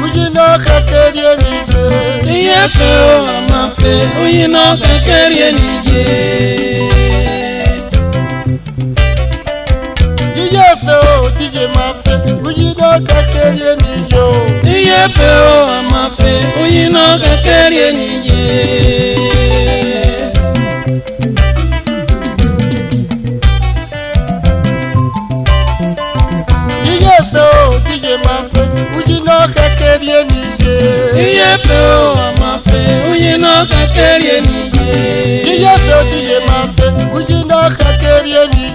Uyina Kakaria N'iye. DJ Mafe, Uyina Kakaria N'iye. Iyefeo Amafe, Uyina Kakaria N'iye. DJ Mafe, Uyina Kakaria N'iye. Iyefeo Amafe, Uyina Kakaria N'iye. DJ Mafe, Uyina Kakaria N'iye.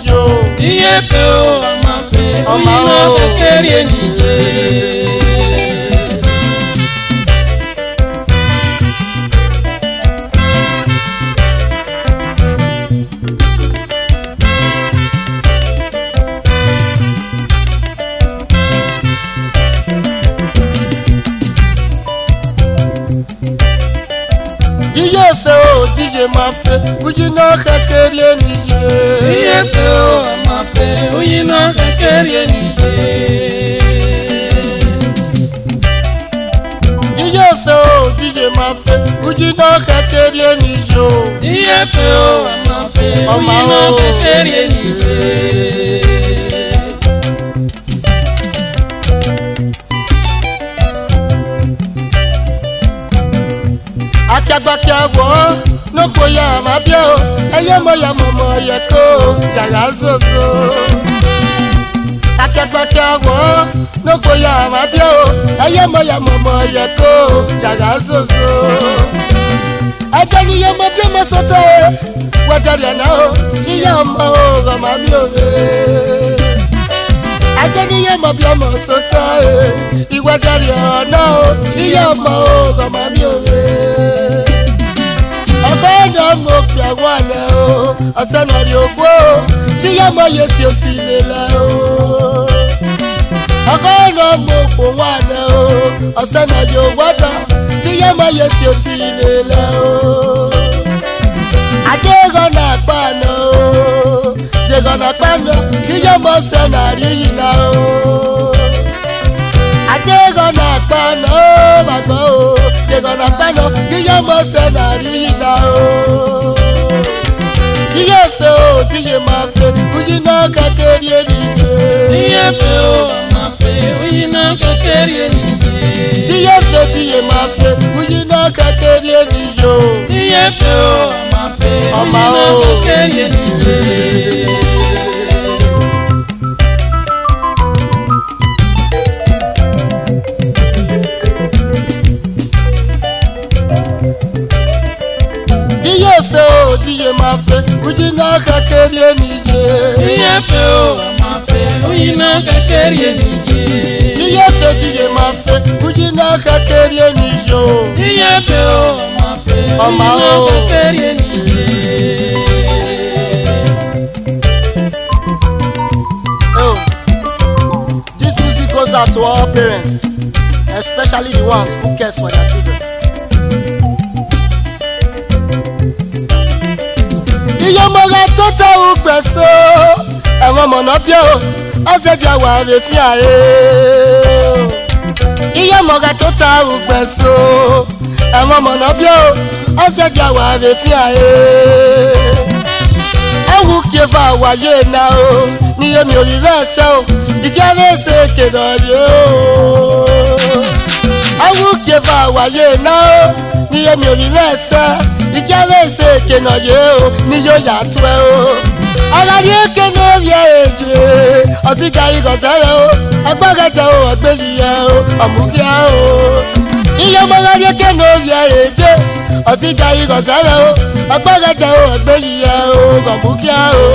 Iyefeo Amafe, Uyina Kakaria N'iye. DJ Mafe, Uyina Kakaria N'iye. Iyefeo Amafe, Uyina Kakaria N'iye. DJ Mafe, Uyina Kakaria N'iye. Iyefeo Amafe, Uyina Kakaria N'iye. Akagbakiawo no koya mabio eye moya momo yeko yara zozo. Akagbakiawo no koya mabio eye moya momo yeko yara zozo. Ajani yo mabio masote wadari na o iya mo ro mami owe. Ajani yo mabio masote iwadari na o iya mo ro mami owe. Ọ̀gbẹ́ni mo fi àwọn àlẹ́ o, ọ̀sẹ̀ náà rí ògbó o, tí yá mọ iye sí òsì lélẹ̀ o. Ọ̀gbẹ́ni mo pò wọ́n àlẹ́ o, ọ̀sẹ̀ náà rí ògbó dán, tí yá mọ iye sí òsì lélẹ̀ o. Àjẹ́gọ́nà àpáná o, jẹ́gọ́nà àpáná, kí yá mọ ọ̀sẹ̀ náà rí yìí náà o. Àjẹ́gọ́nà àpáná o, bàbá o. Gonna pano, Ghi Mazo-Owe na o. Iyefeo, DJ Mafe, Uyina Kakaria N'iye. Iyefeo Amafe, Uyina Kakaria N'iye. Iyefeo, DJ Mafe, Uyina Kakaria N'iye. Iyefeo Amafe, Uyina Kakaria N'iye. DJ Mafe, Uyina Kakaria N'iye. Iyefeo Amafe, Uyina Kakaria N'iye. Iyefeo DJ Mafe, Uyina Kakaria N'iye. Iyefeo Amafe, Uyina Kakaria N'iye. Oh, this music goes out to all parents, especially the ones who cares for their children. Iyamoga tota ugbeso ẹwọn mọ̀nà bí o ọ̀sẹ̀ jẹ́ wà rè fi àyè. Iyamoga tota ugbeso ẹwọn mọ̀nà bí o ọ̀sẹ̀ jẹ́ wà rè fi àyè. Ẹ̀wù kẹfà wáyé náà o ní èmi ò rí bẹ́ẹ̀ sẹ́ o ìkẹ́rẹ́ ṣe kéde ọ̀yẹ́ o. Ẹ̀wù kẹfà wáyé náà o ní èmi ò rí bẹ́ẹ̀ sẹ́ ìkẹ́rẹ́ ṣe kéde ọ̀yẹ́ o ní yóò yàtọ̀ ẹ o. Ọ̀gárí èké ní orí èjì ọtí gọ̀sẹ́rẹ́ o agbágẹ́jẹ́ o ọ̀gbẹ́yìí o ọ̀mùkíá o iye ọmọláyé kẹ́nu òbí ẹ̀rẹ́jẹ́ ọ̀tíjà ìgọ̀sẹ́rẹ́ o agbágẹ́jẹ́ o ọ̀gbẹ́yìí o ọ̀mùkíá o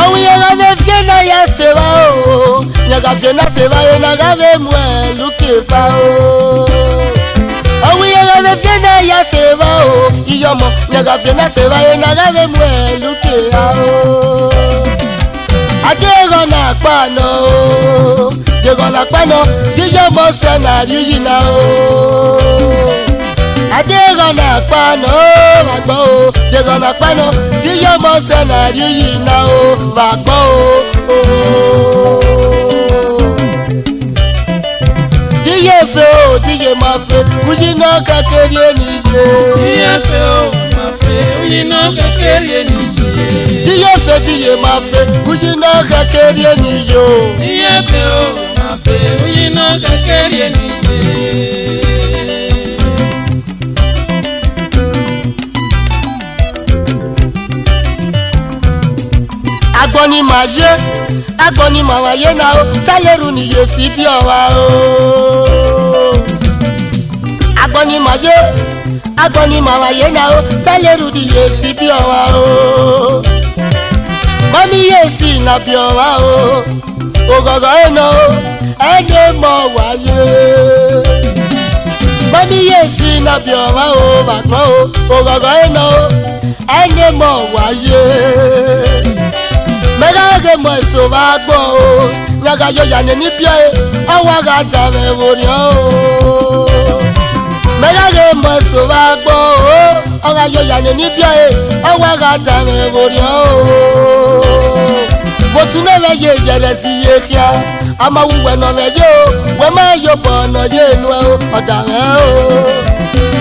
àwọn yẹn fẹ́ fẹ́ náà yà sèwá o yàgà fẹ́ náà sèwá yẹn náà fẹ́ mú ẹ̀ lókè fa o àwọn yẹn fẹ́ fẹ́ náà yà sèwá o iye ọmọ yàgà fẹ́ náà sèwá yẹn náà fẹ́ mú ẹ̀ lókè fa o. Adégọ́nà àpànà o Dégọ́nà àpànà yíyọ mọ sẹ́nà Rie-Uyi N'iye o Adégọ́nà àpànà o bàgbọ́ o Dégọ́nà àpànà yíyọ mọ sẹ́nà Rie-Uyi N'iye o bàgbọ́ o. Díye fẹ́ o díye máa fẹ́ Rie-Uyi N'iye kékeré nìyẹ. Díye fẹ́ o máa fẹ́ Rie-Uyi N'iye kékeré nìyẹ. Díye fẹ́ díye máa fẹ́ Rie-Uyi N'iye kékeré nìyẹ o. Díye fẹ́ o máa fẹ́ Rie-Uyi N'iye kékeré nìyẹ. Agbọ́ni máa yé agbọ́ni máa wáyé náà o tálẹ́rù nìyẹ sí bí ọ̀wá o. Agbọ́ni máa yé agbọ́ni máa wáyé náà o tálẹ́rù nìyẹ sí bí ọ̀wá o. Mọ́mí yé sí iná bí ọ̀wá o ògọ̀gọ̀ ẹ̀nà o ẹni mọ̀ wáyé. Mọ́mí yé sí iná bí ọ̀wá o bàgbọ́n o ògọ̀gọ̀ ẹ̀nà o ẹni mọ̀ wáyé. Mẹ́gàgé mọ̀ èso bá gbọ́n o yàgà yóò yànnì níbí ẹ̀ ọwọ́ àgà dàrẹ̀ wòrì ọ́ o. Mẹ́gàgé mọ̀ èso bá gbọ́n o ọwọ́ yóò yànnì níbí ẹ̀ ọwọ́ àgà dàrẹ̀ wòrì ọ́ o. Bòtún náà wẹ̀ yé yẹ̀rẹ̀ sí yé kíá àmọ́ wúwẹ̀ náà wẹ̀ yé o wọ́n máa yọ bọ̀ ọ̀nà yé inú ẹ̀ o ọ̀dàrẹ̀ o.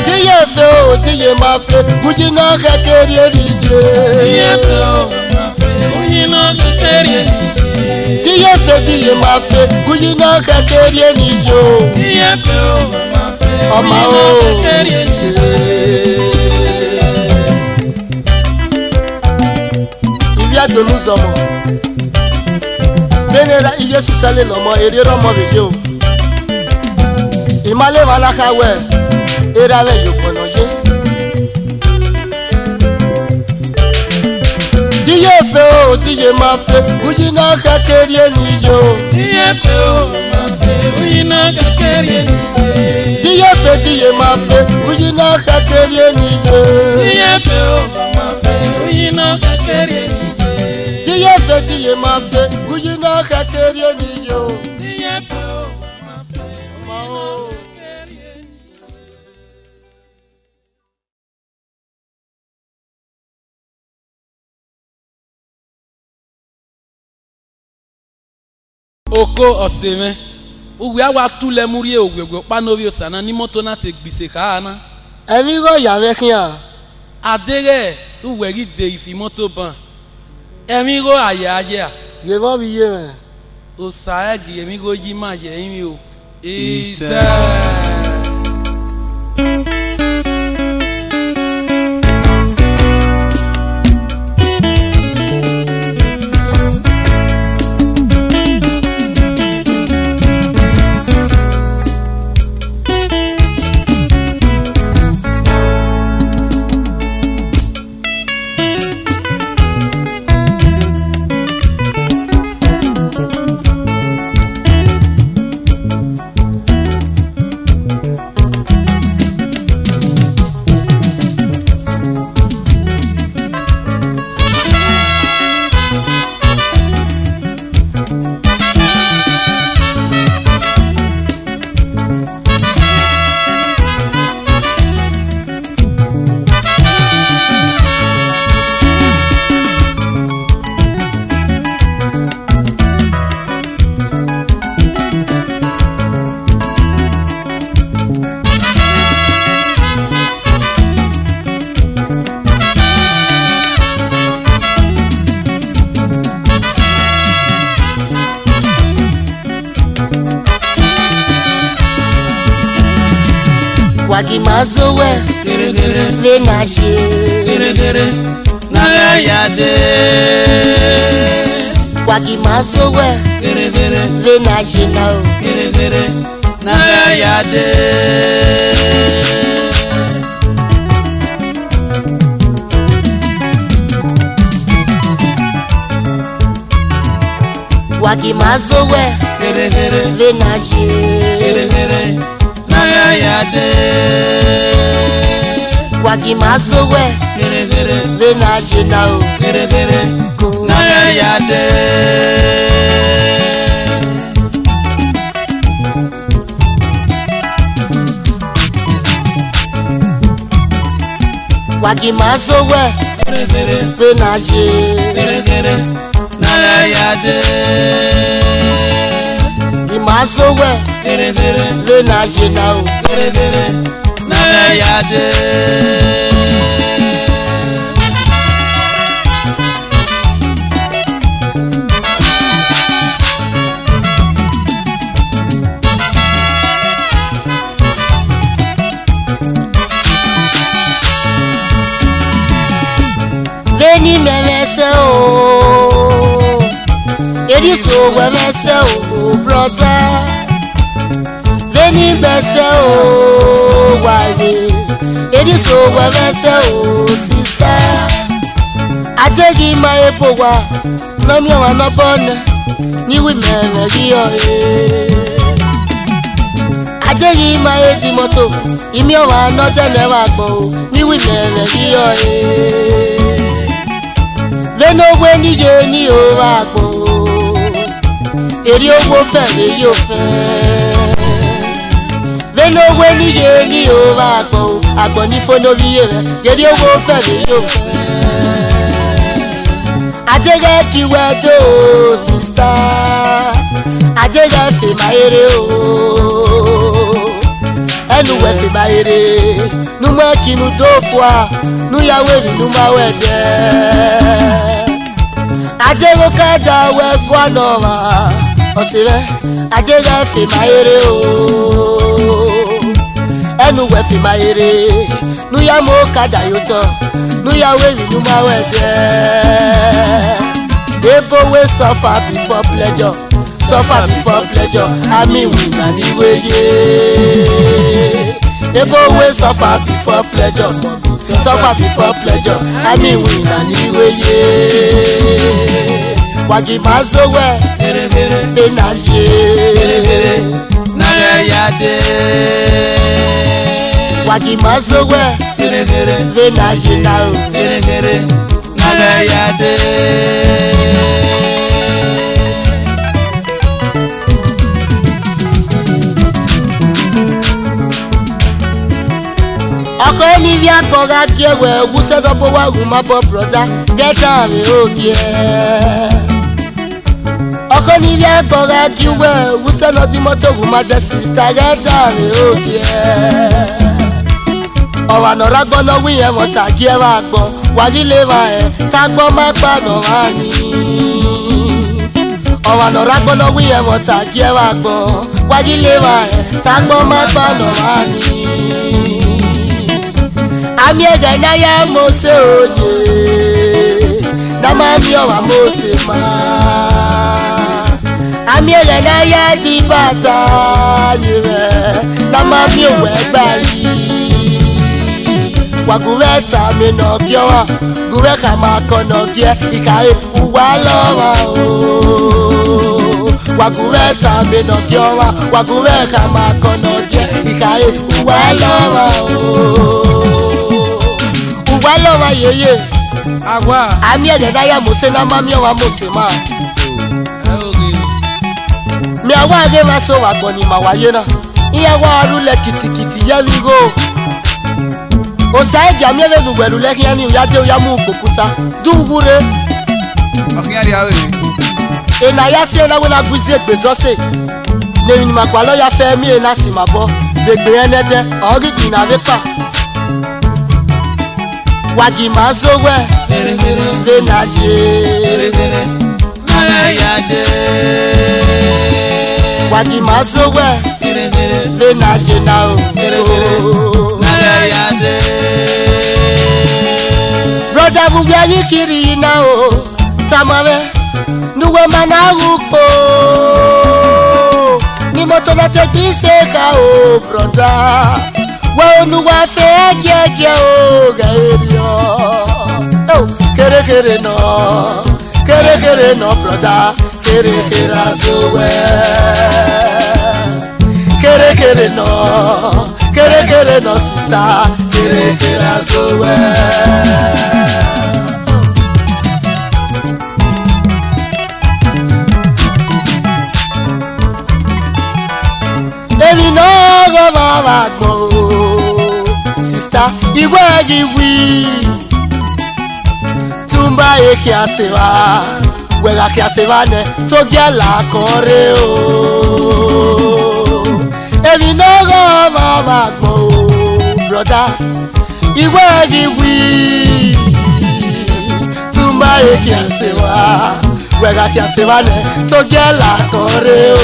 Díye fẹ́ o díye máa fẹ́ Rie-Uyi N'iye kékeré nìyẹ. Díye fẹ́ o máa fẹ́ Rie-Uyi N'iye kékeré nìyẹ. Díye fẹ́ díye máa fẹ́ Rie-Uyi N'iye kékeré nìyẹ o. Díye fẹ́ o máa fẹ́ ọmọ Rie-Uyi o. N'iye kékeré nìyẹ. Ìwé àdónú sọmọ dénera iye sísẹlẹ lọmọ èrè rọmọ bèjì o. Ìmọ̀lẹ́ wà lákàwẹ̀ èrè awẹ́ yóò pọ̀nà yé. Díye fẹ́ o díye máa fẹ́ Rie-Uyi N'iye kékeré nìyẹ o. Díye fẹ́ o máa fẹ́ Rie-Uyi N'iye kékeré nìyẹ. Díye fẹ́ díye máa fẹ́ Rie-Uyi N'iye kékeré nìyẹ. Díye fẹ́ o máa fẹ́ Rie-Uyi N'iye kékeré nìyẹ. Díye fẹ́ díye máa fẹ́ Rie-Uyi N'iye kékeré nìyẹ o. Díye fẹ́ o máa fẹ́ ọmọ o. kékeré nìyẹ. Oko ọ̀sẹ̀mẹ́ òwe àwa túlẹ̀ múrí ògbègbè panovi ọ̀sánà ní mọ́tò náà ti gbèsè káàná. Ẹ̀mí kò yà mẹ́kìn à. Adéré ìwé rí de ìfi mọ́tò bàn ẹ̀mí kò àyè ayé à. Yé mọ́ mi yé mẹ́. Òsà ẹ̀gì ẹ̀mí kò yí máa yẹ ẹ̀mí o. Ìṣẹ́. Ghi Mazo-Owe Vbenatie na ya de Ghi Mazo-Owe Vbenatie na o na ya de Ghi Mazo-Owe Vbenatie na ya de Ghi Mazo-Owe Vbenatie na o na ya de Ghi Mazo-Owe Vbenatie na ya de Ghi Mazo-Owe Vbenatie na o na ya de Benin memese o Ediso memese o brother Benin bese o wale Ediso memese o sister Ategi ma epo wa no mi wa no bon ni wi mere ri o Ategi ma edi moto imi o wa no tele wa gbo ni wi mere ri o Leno we ni ye ni o wa gbo eri owo fe le yo fe Leno we ni ye ni o wa gbo agbo ni fo lori re eri owo fe le yo fe Adege ki we do sister Adege fe ma ere o enu we fe ma ere nu mo kinu do fwa nu ya we nu ma we de Adego kada we kwano ma osire Adege fe ma ere o enu we fe ma ere nu ya mo kada yoto nu ya we nu ma we de Ebo we suffer before pleasure I mean we na ni we ye Ebo we suffer before pleasure I mean we na ni we ye Ghi Mazo-Owe Vbenatie na ya de Ghi Mazo-Owe Vbenatie na o na ya de Oko ni bi agboga ki ewe wuse do bo wa ruma bo brother get down o die Oko ni bi agboga ki we wuse no di moto ruma de sister get down o die Owa no ragbo no wi e mo ta ki e wa gbo wa ji le wa e ta gbo ma pa no wa ni Owa no ragbo no wi e mo ta ki e wa gbo wa ji le wa e ta gbo ma pa no wa ni Ami ega na ya mose oje na ma mi o wa mose ma Ami ega na ya di bata yire na ma mi o we gba yi Wa gureta mi no ki o wa gure ka ma ko no ki e ikaye uwa lo wa o Wa gureta mi no ki o wa gure ka ma ko no ki e ikaye uwa lo wa o Walo wa yeye agwa ami ede da ya mose na ma mi o wa mose ma mi awa ge ma so wa gbo ni ma wa ye na iya wa rule kitikiti ye we go o sai ja mi le nu gbelu le kian ni ya de o ya mu opokuta duwure okian ri awe e na ya se na we na guzi egbezo se ne ni ma kwa lo ya fe mi e na si ma bo de gbe enete o gi na vepa Ghi Mazo-Owe Vbenatie na ya de Ghi Mazo-Owe Vbenatie na o na ya de Brother bu ya yikiri na o tamame nuwe manaruko ni moto na te kiseka o brother wa nuwa fe gege o gaerio oh kere no brother kere azowe kere no sister kere azowe Ebi no go mama go sister iwe giwi tumba eki asewa wega ki asewa ne to gela kore o Ebi no go mama go brother iwe giwi tumba eki asewa wega ki asewa ne to gela kore o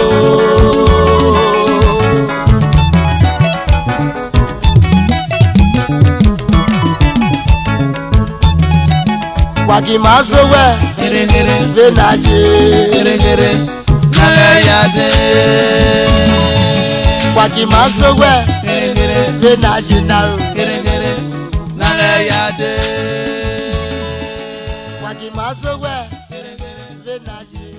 Ghi Mazo-Owe Vbenatie Ghi Mazo-Owe Vbenatie now Ghi Mazo-Owe Vbenatie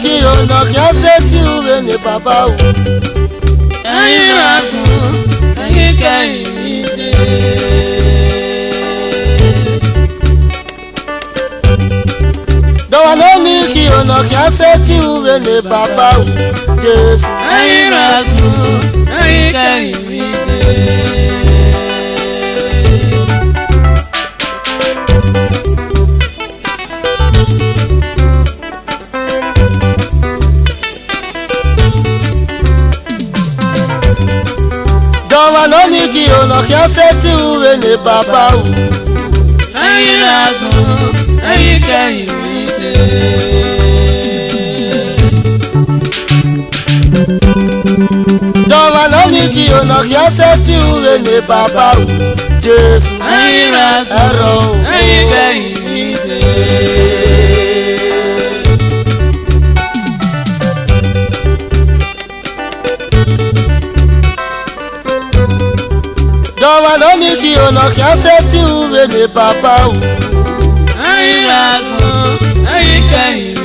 Ki ona ki aseti ure ni baba o ayin agun ayin kayin Dawa loni ki ona ki aseti ure ni baba o Jesus ayin agun ayin kayin Loni ki ona ki aseti ure ni baba o ayin agun ayin kayin Dawa loni ki ona ki aseti ure ni baba o Jesus ayin agun ayin kayin Dawa loni ki ona ki aseti ure ni baba o ayin agun ayin kayin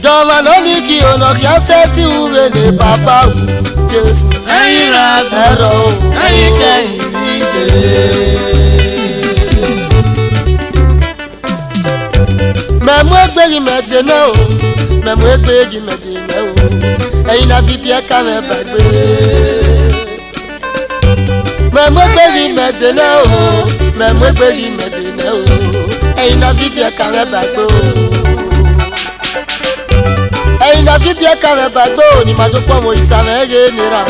Dawa loni ki ona ki aseti ure ni baba o Jesus ayin agun ayin kayin Memu egbe Ghi Mazo-Owe o Memu egbe Ghi Mazo-Owe o Ẹ̀yin na fi bí ẹ̀ka mẹ́ bàgbé Memu egbe Ghi Mazo-Owe o Memu egbe Ghi Mazo-Owe o Ẹ̀yin na fi bí ẹ̀ka mẹ́ bàgbé o Ẹ̀yin na fi bí ẹ̀ka mẹ́ bàgbé o Ni màdó pọ̀ mọ́ ìsàmẹ́ ẹ̀yẹ nira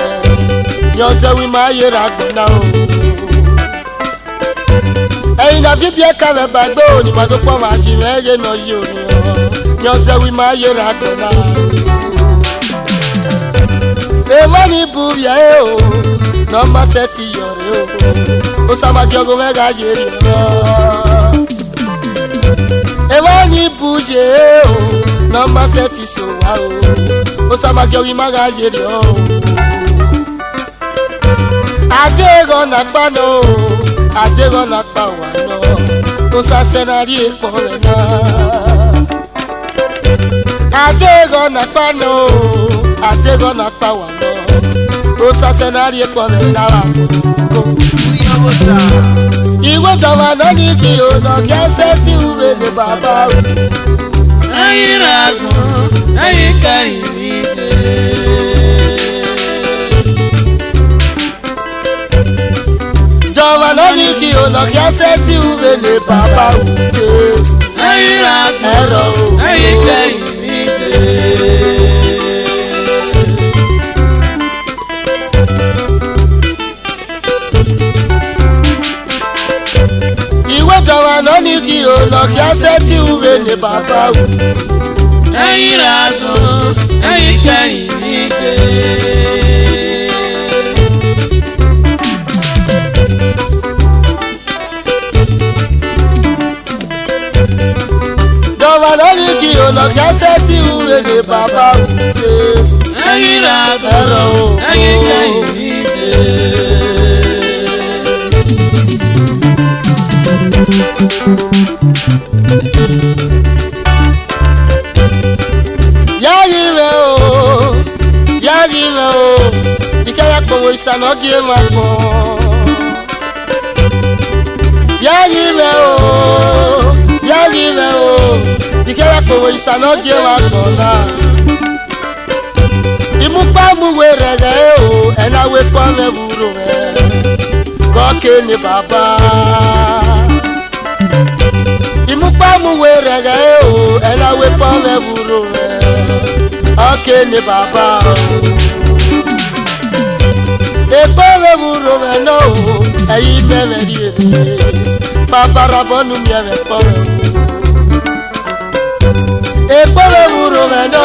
Nyosewi ma ye ragbona o. Ẹyin na bíbí ẹ̀ka rẹ̀ gbàgbé òní màdó pọ̀ máa jì mẹ́yẹ náà yí òní ọ̀. Nyosewi ma ye ragbona. Èèmọ́ ní bùrì ẹ̀ o, nọ́ọ̀mà sẹ́tì yọ̀rẹ́ o. Ó sábà jọgọ́ mẹ́ga yẹrì ọ̀. Èèmọ́ ní bùrì ẹ̀ o, nọ́ọ̀mà sẹ́tì sọ̀wá o. Ó sábà jọgọ́ mẹ́ga yẹrì ọ̀. Adego na pano, adego na pawano. Osa senari eporena. Adego na pano, adego na pawano. Osa senari eporena. Iwe jamana ni ki ono kese ti uwe ne baba. Ayi rago, ayi karibide. Jamana ni ki ono kese ti uwe ne baba u Jesu. Ayi rago, ayi karibide. Iwe jamana ni ki ono kese ti uwe ne baba u. Ayi rago, ayi karibide. Jamana ni ki ono kese ti uwe ne baba u Jesu. Ayi rago, ayi karibide. Yagime o, ikaya kowo isana gie mako. Yagime o, ikaya kowo isana gie mako na. Imupa mu werege o, ena we pome buru me. Koke ni baba. Imupa mu werege o, ena we pome buru me. Koke ni baba. Ekpere buru me no, eyi meme diere. Baba rabonu mi eme pome. Ekpere buru me no,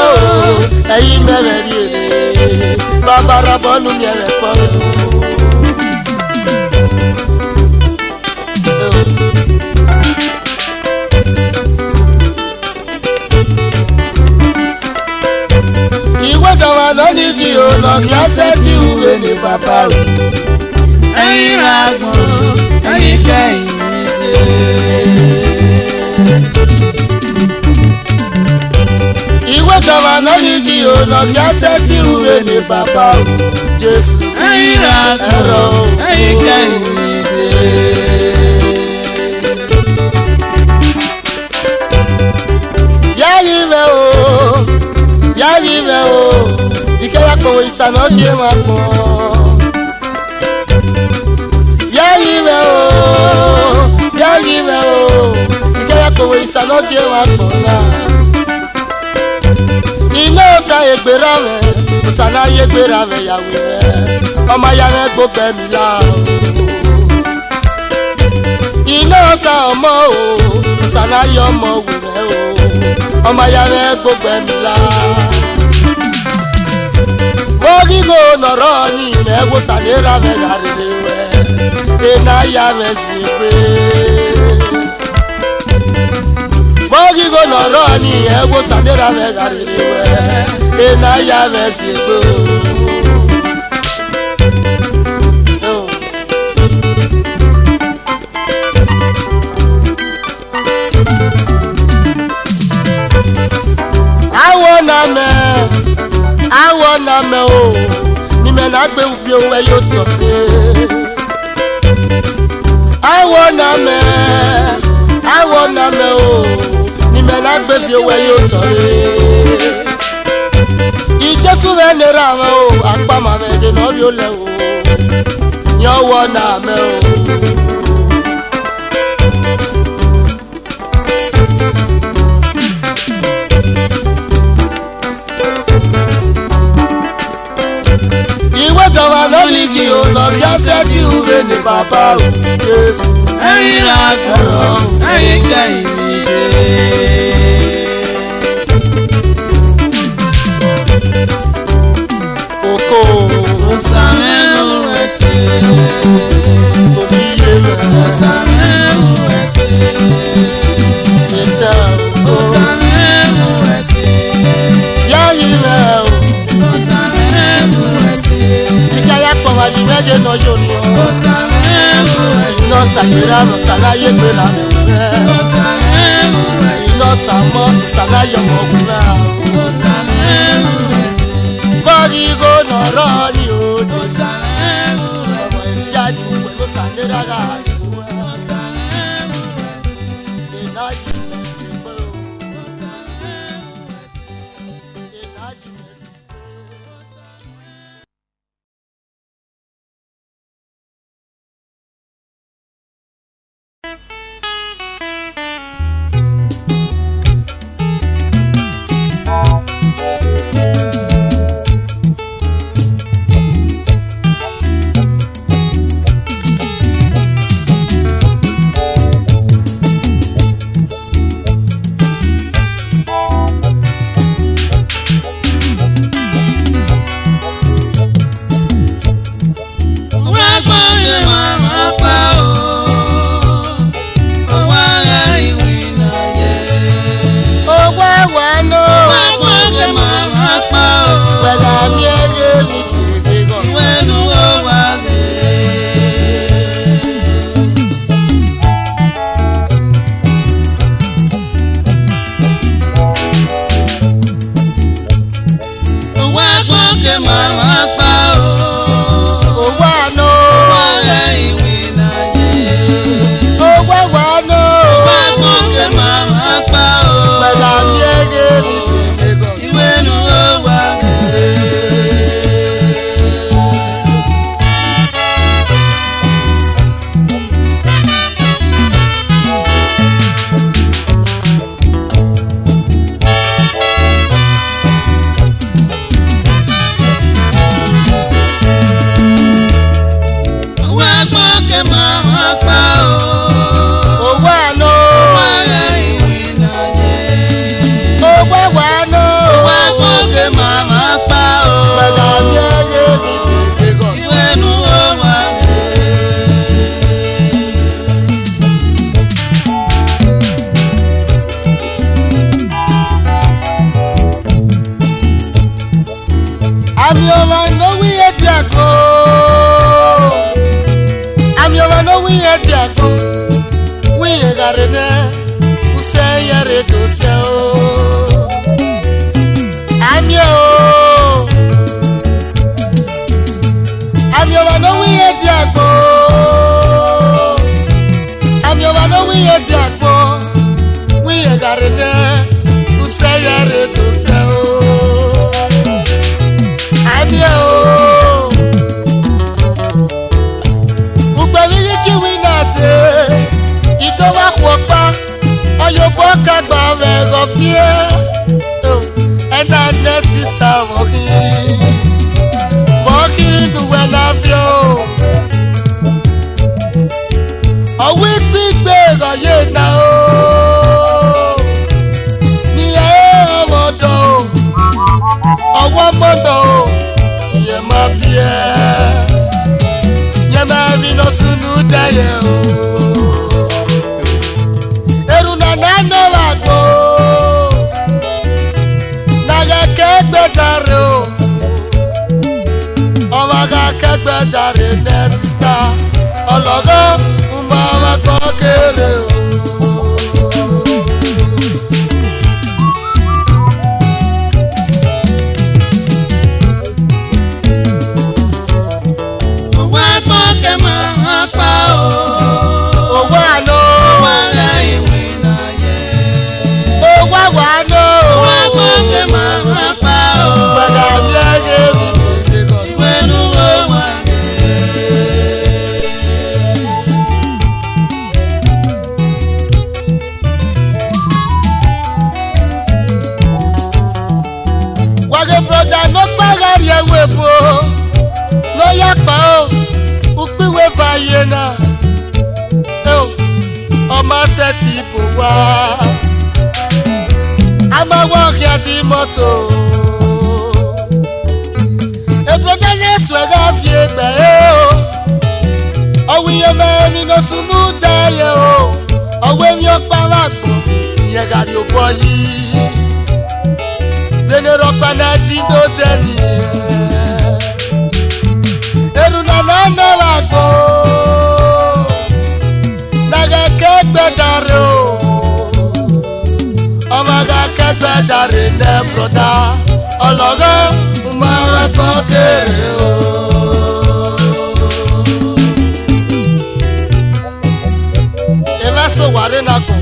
eyi meme diere. Baba rabonu mi eme pome. Iwe jamana ni ki ono kese ti uwe ni baba u. Ayi rago, ayi karibide. Iwe jamana ni ki ono kese ti uwe ni baba u. Jesu. Ayi rago, ayi karibide. Yagime o, ikaya kowo isana gie mako. Yagime o, ikaya kowo isana gie mako na. Ina osa egbera me, osana yegbera me yawe me. Ọmọ ya me gbogbo mi la o. Ina osa ọmọ o, osana ye ọmọ wu me o. Ọmọ ya me gbogbo mi la. Ogigo nọrọ ni mewo sanera me garire we. Ena ya me sipe. Ogigo nọrọ ni mewo sanera me garire we. Ena ya me sipe. Awo na me o, ni me na gbe ubi owe yo to pe. Awo na me o, ni me na gbe bi owe yo to re. Ijesu me le ra me o, apa ma me de no bi o le o. Yan wo na me o. Iwe jamana ni ki sẹ́tì ube ní bàbá o Jésù. ẹ̀yin làgbọ̀rọ̀ ẹ̀yin kẹ́yìn mi dé. Oko Osamẹ́nu ẹsẹ̀. òkìyè rẹ̀ Osamẹ́nu ẹsẹ̀. ìtẹ̀ o. Osamẹ́nu ẹsẹ̀. Yáyí rẹ̀ o. Osamẹ́nu ẹsẹ̀. Ìkẹyà pọ̀ wáyé méje náà yóò ní ọ. Osamẹ́nu ẹsẹ̀. Iná sàgbéra rọ̀ sàláyé gbéra rẹ̀. Osamẹ́nu ẹsẹ̀. Iná sàmọ́ sàláyé ọmọkùnrin rà o. Osamẹ́nu ẹsẹ̀. Bọ́ọ̀lì kò nọ̀rọ̀ ni o. Osamẹ́nu ẹsẹ̀. Ọmọ ìyájú pẹ̀lú sàgbéra rà ìlú ẹ̀. Osamẹ́nu ẹsẹ̀. Ìnájú mẹ́sì pé o. Osamẹ́nu ẹsẹ̀. Ìnájú mẹ́sì pé o. máa ṣẹ́tì bò wá a máa wọ́ ọ̀kẹ́ àti mọ́tò èbúrọ́dá ní ẹ̀sùn ẹ̀gá fi ẹgbẹ̀ ẹ́ o ọ̀wọ́ iye mẹ́rin ló sunú tẹ́yẹ o ọ̀wọ́ èmi ọ̀pá wà gbọ́ ìyẹn gàrí òkú ọyí lẹ́nu rọ̀pá náà ti dó tẹ́ni ẹ̀rù nàná náà wà gbọ́ nàgà kẹ́gbẹ́ dàrẹ́ o ọmọ gà kẹ́gbẹ́ dàrẹ́ ní ẹ̀bùrọ̀dá ọlọ́gọ́ máa wẹ́ kọ́ kéré o. So ware na ko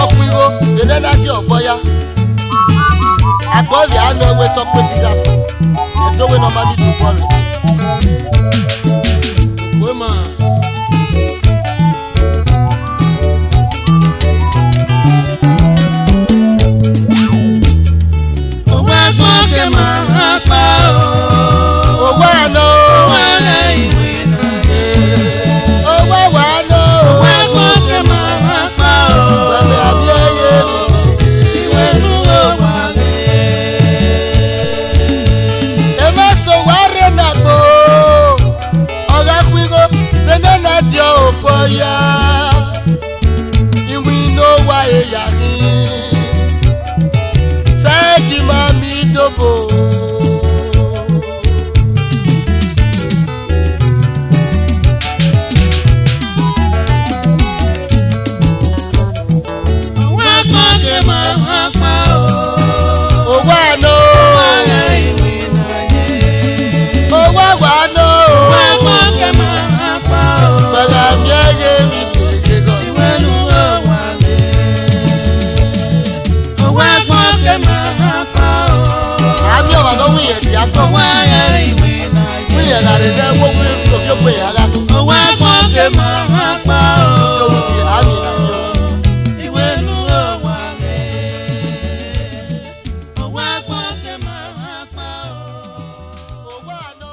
okwigo ede na ti oboya agbovi anu we to president eto we normally do ball we ma o wa gbo ke ma pa o wa no wa le iwina o wa no ya iwina wa eya ni sẹ́ẹ̀kì máa mi dóbò. wá gbọ́dọ̀ máa pa o. owó àná. wá rẹ̀ ìwìnà yẹn. owó àná. wá gbọ́dọ̀ máa pa o. pẹ̀lú àmì ẹ̀yẹ mi pèlè gọ̀ọ́sì. ìwé nu ó wà lé. owó gbọ́dọ̀ máa pa o. àmì ọ̀wà ló wúyẹ̀ tí a gbọ́. owó rẹ̀ ìwìnà yẹn. wúyẹ̀ rẹ̀ dẹ́ wọ́n wúyẹ̀ tó fi ó pè é ara tó. owó gbọ́dọ̀ máa pa o. lórí ti àmì ìdájọ́. ìwé nu ó wà lé. owó gbọ́dọ̀ máa pa o. owó àná.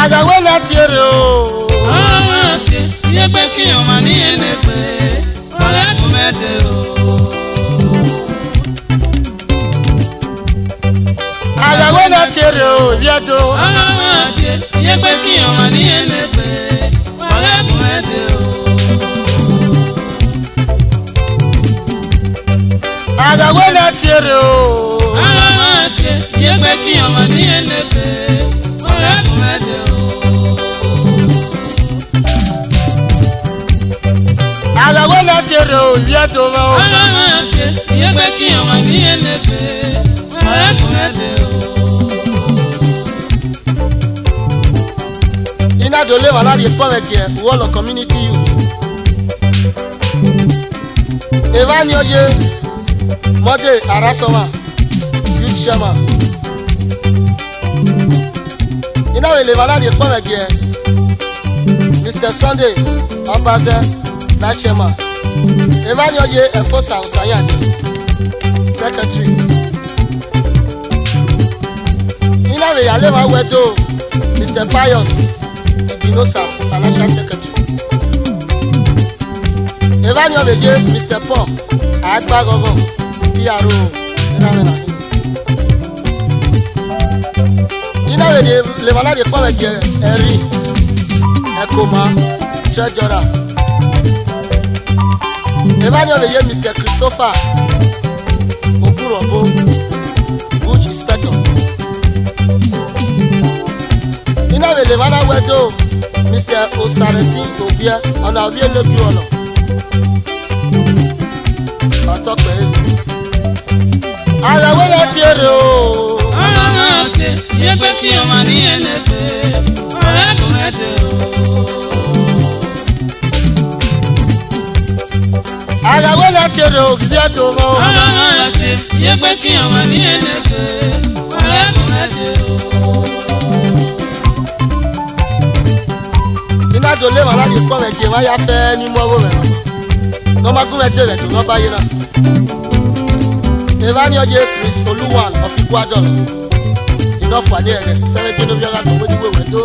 Àgàwé láti èrè o. ọmọ àti iye pé kí ọmọ ní ẹni pé ọlẹ́kùn mẹ́tẹ̀ o. Àgàwé láti èrè o yẹ́dọ̀. ọmọ àti iye pé kí ọmọ ní ẹni pé ọlẹ́kùn mẹ́tẹ̀ o. Àgàwé láti èrè o. ọmọ àti iye pé kí ọmọ ní ẹni pé ọlẹ́kùn mẹ́tẹ̀ o. Àgàwé láti èrè o yẹ́dọ̀ mọ́. ọmọ àti iye pé kí ọmọ ní ẹni pé ọlẹ́kùn mẹ́tẹ̀ o. Iná dòlé wà láti pọ́nmẹ́kì ẹ̀ wọ́lọ̀ community youth. Eva ni oye Mọ́dé Arasowa youth chairman. Iná wèlé wà láti pọ́nmẹ́kì ẹ̀ Mr. Sunday Ọbaṣẹ́ vice chairman. Eva ni oye Ẹ̀fọ́sà Ọ̀sányàdé secretary. Iná wèlé alẹ́ wà wẹ́dọ̀ Mr. Pius Iginosa financial secretary. Eva ni oye Mr. Paul Agbagogo PRO Iramena. Iná wèlé wà láti pọ́nmẹ́kì ẹ̀ Ẹ̀rí Ẹ̀kọ́mà treasurer. Eva ni oye Mr. Christopher Ogunrobo bush inspector. Iná wèlé wà láti wẹ́dọ̀ Mr. Osareti Obia ọ̀nà àbíyé lóbi ọ̀nà. Àtọ́pẹ́ àgàwé láti èrè o. ọmọ àti iye pé kí ọmọ ní ẹni pé ọlẹ́kùn mẹ́tẹ̀ o. Àgàwé láti èrè o gidi ẹ̀dọ̀ mọ́. ọmọ àti iye pé kí ọmọ ní ẹni pé ọlẹ́kùn mẹ́tẹ̀ o. di ko me ke wa ya fe ni mo wo me no ma gun me de to no ba yi na e ba ni oje Chris Oluwan of Iguadon ino fa de ere se me ke no bi ara ko di we to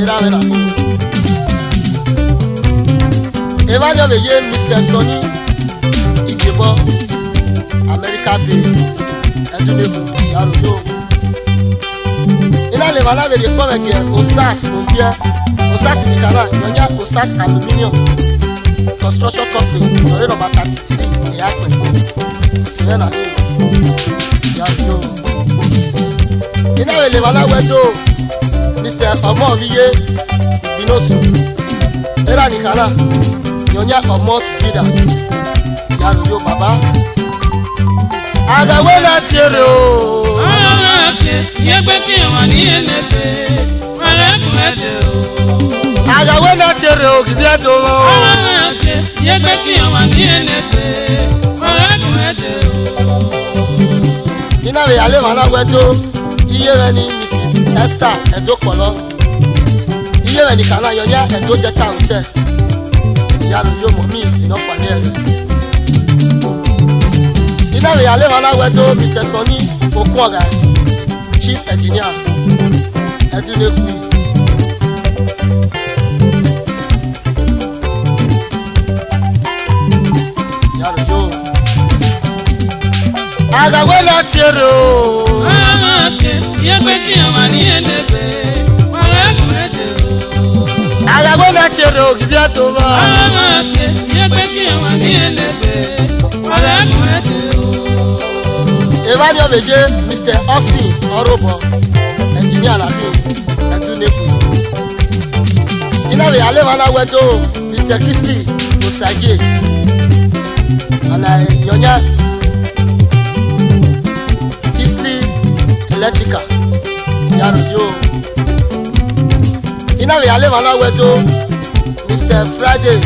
era we na e ba ni o be ye Mr. Sonny Igbo America base edunebu yaro yo ina le mala be de ko me ke Osas obia Osas ni kana yonya Osas aluminium construction company ore no Batty e ya pe se na yaro yo ina le mala wedo Mr. Omoviye Binosu era ni kana yonya Omos Builders yaro yo baba Gha Vbenatie o yegbe ki wa ni enefe wale kumede o Gha Vbenatie o Ghi o yegbe ki wa ni enefe wale kumede o ina we ale mana wedo iye re ni Mrs. Esther Edokolo iye re ni kana yonya Edo Delta Hotel yaro yo momi ino fani ere ina we ale mana wedo Mr. Sonny Okuoga Chief Engineer Edunebu yaro yo Gha Vbenatie o yegbe ki wa ni enefe wale kumede o Gha Vbenatie o Ghi yegbe ki wa ni enefe wale kumede o Evani obeje Mr. Austin Orobo engineer na team Edunebu ina we ale wana wedo Mr. Christy Osage ana yonya Kisli Electrical yaro yo ina we ale wana wedo Mr. Friday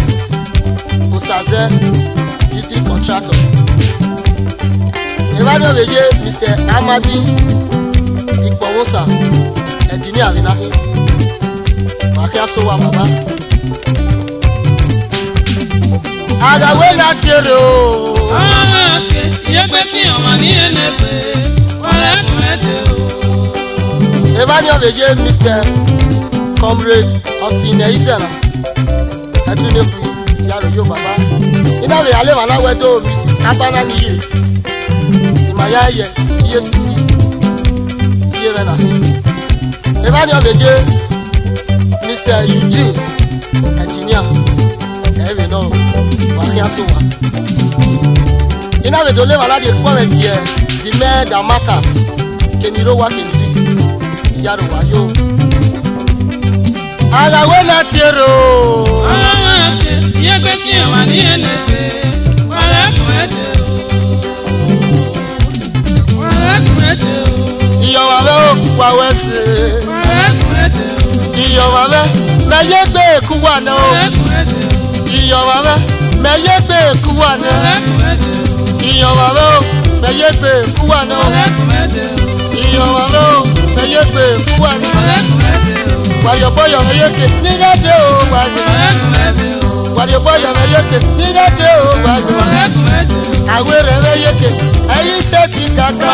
Osaze beauty contractor Evani obeje Mr. Amadi Ipowosa engineer na Makia wa baba Gha Vbenatie o yegbe ki wa ni enefe wale kumede o Evani obeje Mr. Comrade Austin Eisena Edunebu yaro yo baba ina we ale wana wedo Mrs. Abana Niye imaya ye iye sisi iye rena Evani obeje Mr. Eugene engineer ewe no Makia wa ina we dole wala de kwa me bie the man that matters keniro wa kenirisi yaro wa yo Gha Vbenatie o yegbe ki wa ni enefe wale kumede o wale kumede o iyo wa lo wa wese wale kumede o iyo wa me yegbe ku wa na o iyo wa me yegbe ku wa na iyo wa me yegbe ku wa na iyo wa me yegbe ku wa na wayo boyo me yeke nigade o wayo boyo me yeke nigade o awere me yeke ayi se ti kaka